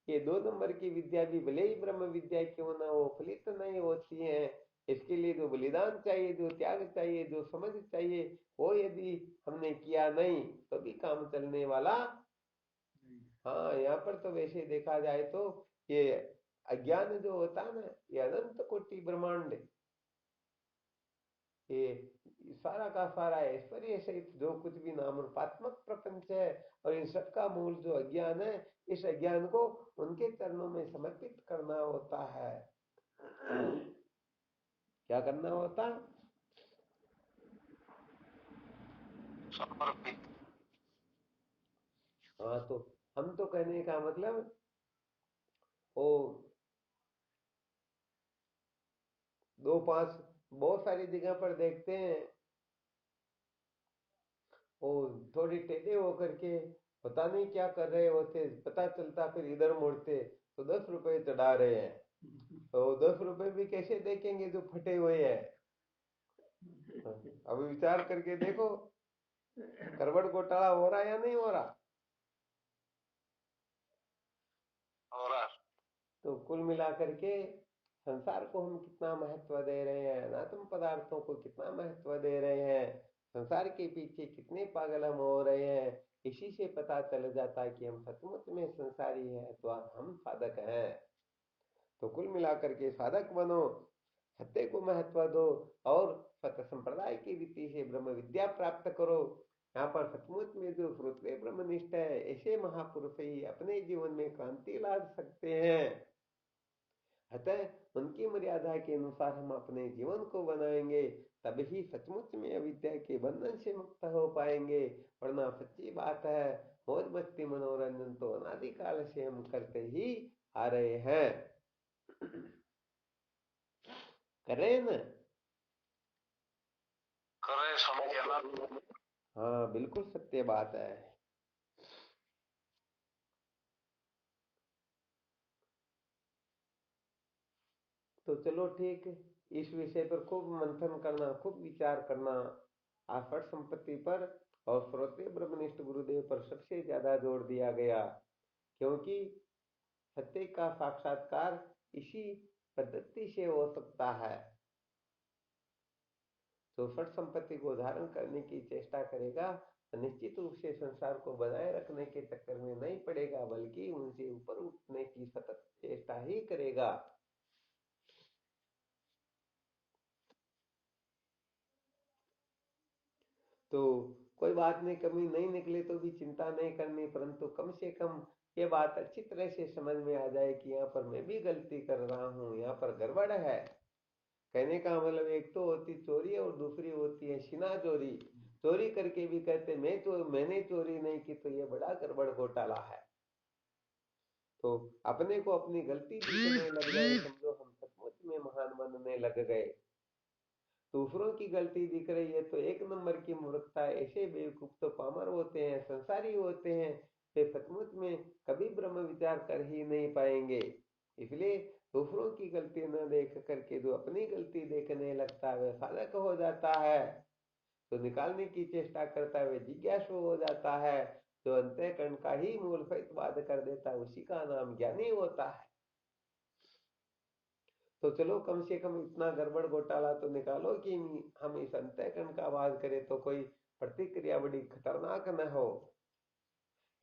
ये 2 नंबर की विद्या भी भले ही ब्रह्म विद्या क्यों ना हो, फलित नहीं होती है। इसके लिए जो बलिदान चाहिए, जो त्याग चाहिए, जो समझ चाहिए, वो यदि हमने किया नहीं तो भी काम चलने वाला। हाँ, यहाँ पर तो वैसे देखा जाए तो ये अज्ञान जो होता है ना, ये अनंत कोटि ब्रह्मांड, ये सारा का सारा ऐश्वर्य सहित जो कुछ भी नाम रूपात्मक प्रपंच है, और इन सब का मूल जो अज्ञान है, इस अज्ञान को उनके चरणों में समर्पित करना होता है। क्या करना होता? समर्पित। हाँ, तो हम तो कहने का मतलब वो 2 5 बहुत सारी जगह पर देखते हैं, वो थोड़ी टेढ़े होकर के पता नहीं क्या कर रहे होते, पता चलता फिर इधर मुड़ते तो 10 रुपए चढ़ा रहे हैं। तो 10 रुपए भी कैसे देखेंगे जो फटे हुए हैं। अब विचार करके देखो, करवट घोटाला हो रहा है या नहीं हो रहा? और तो कुल मिलाकर के संसार को हम कितना महत्व दे रहे हैं, अनात्म पदार्थों को कितना महत्व दे रहे हैं, संसार के पीछे कितने पागल हम हो रहे हैं, इसी से पता चल जाता है कि हम सचमुच में संसारी हैं तो हम साधक हैं। तो कुल मिलाकर के साधक बनो, सत्य को महत्व दो, और सत्य संप्रदाय की रीति से ब्रह्म विद्या प्राप्त करो। यहाँ पर सचमुच में जो श्रोत्रिय ब्रह्मनिष्ठ है, ऐसे महापुरुष ही अपने जीवन में क्रांति ला सकते हैं। अतः उनकी मर्यादा के अनुसार हम अपने जीवन को बनाएंगे, तभी सचमुच में अविद्या के बंधन से मुक्त हो पाएंगे। वरना सच्ची बात है, मौज मस्ती मनोरंजन तो अनादिकाल से हम करते ही आ रहे हैं। कर रहे हैं ना? करे समझे ना। हाँ, बिल्कुल सत्य बात है। तो चलो ठीक, इस विषय पर खूब मंथन करना, खूब विचार करना। आफट संपत्ति पर और श्रोत्रिय ब्रह्मनिष्ठ गुरुदेव पर सबसे ज्यादा जोर दिया गया, क्योंकि सत्य का साक्षात्कार इसी पद्धति से हो सकता है। जो फट संपत्ति को धारण करने की चेष्टा करेगा, निश्चित रूप से संसार को बनाए रखने के चक्कर में नहीं पड़ेगा, बल्कि उनसे ऊपर उठने की सतत चेष्टा ही करेगा। तो कोई बात नहीं, कमी नहीं निकले तो भी चिंता नहीं करनी, परंतु कम से कम ये बात अच्छी तरह से समझ में आ जाए कि यहाँ पर मैं भी गलती कर रहा हूँ, यहाँ पर गड़बड़ है। कहने का मतलब एक तो होती चोरी और दूसरी होती है शिना चोरी। चोरी करके भी कहते मैंने चोरी नहीं की, तो ये बड़ा गड़बड़ घोटाला है। तो अपने को अपनी गलती दिखने लग जाए, समझो हम सचमुच में महान बनने लग गए। दूसरों की गलती दिख रही है तो एक नंबर की मूर्खता है। ऐसे बेवकूफ तो पामर होते हैं, संसारी होते हैं, वे सचमुच में कभी ब्रह्म विचार कर ही नहीं पाएंगे। इसलिए दूसरों की गलती न देख करके जो अपनी गलती देखने लगता है वह साधक हो जाता है। तो निकालने की चेष्टा करता है वह जिज्ञासु हो जाता है। जो अंतःकरण का ही मूल फैतवाद कर देता है उसी का नाम ज्ञानी होता है। तो चलो कम से कम इतना गड़बड़ घोटाला तो निकालो कि हम इस अंतःकरण का वाद करें तो कोई प्रतिक्रिया बड़ी खतरनाक न हो।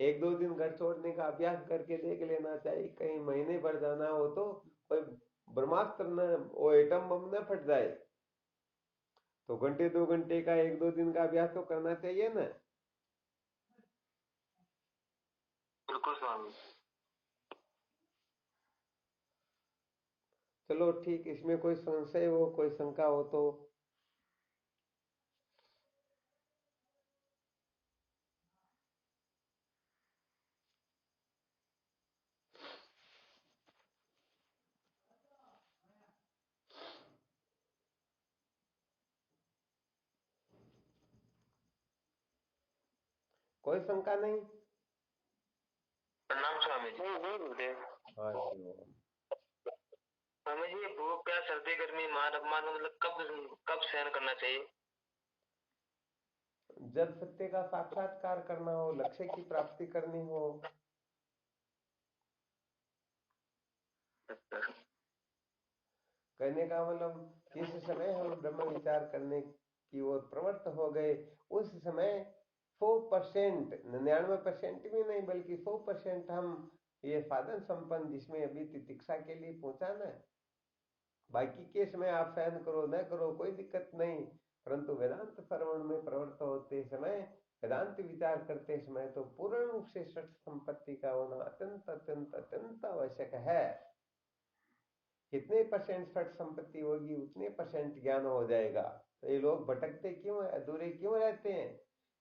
एक दो दिन घर छोड़ने का अभ्यास करके देख लेना चाहिए, कहीं महीने भर जाना हो तो कोई ब्रह्मास्त्र न, वो एटम बम न फट जाए। तो घंटे 2 घंटे का 1-2 दिन का अभ्यास तो करना चाहिए ना। बिल्कुल स्वामी। चलो ठीक, इसमें कोई संशय हो, कोई शंका हो तो। कोई शंका नहीं। प्रणाम स्वामी जी। नहीं गुरुदेव। हाँ शिव। स्वामी जी, भूख प्यास सर्दी गर्मी मार अपमान मतलब कब कब सहन करना चाहिए? जब सत्य का साक्षात्कार करना हो, लक्ष्य की प्राप्ति करनी हो। अच्छा। कहने का मतलब जिस समय हम ब्रह्म विचार करने की ओर प्रवृत्त हो गए, उस समय 100%, 99% भी नहीं बल्कि 100% हम ये साधन संपन्न जिसमें अभी तितिक्षा के लिए पहुंचाना है। बाकी के समय आप सहन करो न करो कोई दिक्कत नहीं, परंतु वेदांत श्रवण में प्रवृत्त होते समय, वेदांत विचार करते समय तो पूर्ण रूप से षट संपत्ति का होना अत्यंत अत्यंत अत्यंत आवश्यक है। कितने परसेंट षट संपत्ति होगी उतने परसेंट ज्ञान हो जाएगा। तो ये लोग भटकते क्यों है, अधूरे क्यों रहते हैं?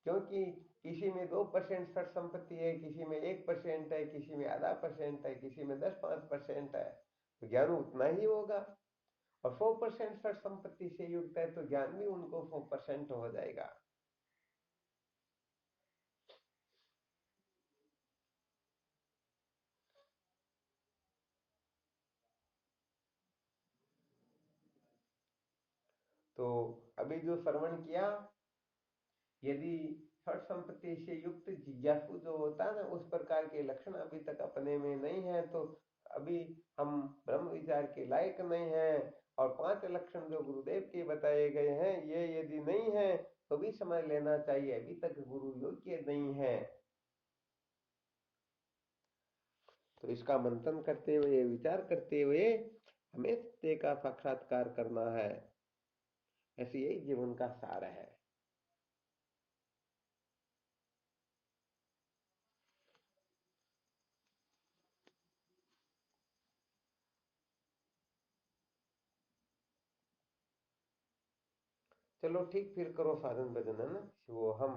क्योंकि किसी में 2% षट संपत्ति है, किसी में 1% है, किसी में आधा परसेंट है, किसी में 10-5% है, तो ज्ञान उतना ही होगा। और 100% षट संपत्ति से युक्त है तो ज्ञान भी उनको 100% हो जाएगा। तो अभी जो श्रवण किया, यदि षट संपत्ति से युक्त जिज्ञासु जो होता है ना, उस प्रकार के लक्षण अभी तक अपने में नहीं है तो अभी हम ब्रह्म विचार के लायक नहीं है। और 5 लक्षण जो गुरुदेव के बताए गए हैं ये यदि नहीं है तो भी समझ लेना चाहिए अभी तक गुरु योग्य नहीं है। तो इसका मंथन करते हुए, विचार करते हुए हमें सत्य का साक्षात्कार करना है। ऐसे यही जीवन का सार है। चलो ठीक, फिर करो साधन भजन, है ना। वो हम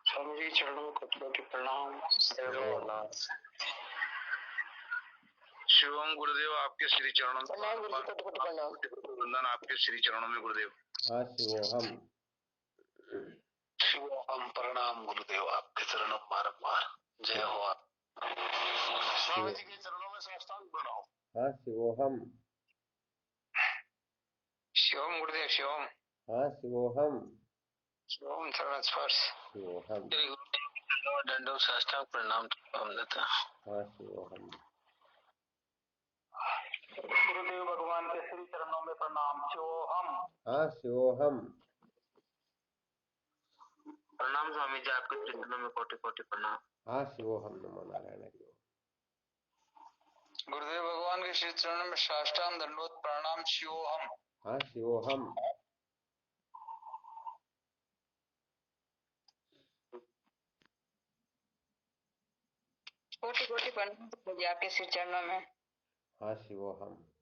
स्वामी जी चरणों में कटों के प्रणाम। शिवम गुरुदेव आपके श्री चरणों में वंदन, आपके श्री चरणों में गुरुदेव। हाँ शिवो हम। शिवम प्रणाम गुरुदेव, आपके चरणों बारंबार जय हो। आप स्वामी जी के चरणों में साष्टांग बनाओ। हाँ शिवो हम। शिवम गुरुदेव शिवम। हाँ शिवो हम। शिवम चरण स्पर्श। शिवो हम। दंडो साष्टांग प्रणाम हम देता। हाँ शिवो हम। गुरुदेव भगवान के श्री चरणों में प्रणाम। शिवो हम। हाँ शिवो हम। प्रणाम स्वामी जी, आपके श्री चरणों में कोटि कोटि प्रणाम। हाँ शिवोहम, नमो नारायण हरि ओम। गुरुदेव भगवान के श्री चरणों में साष्टांग दंडवत प्रणाम। शिवोहम। हाँ शिवोहम। कोटि कोटि प्रणाम आपके श्री चरणों में। हाँ शिवोहम।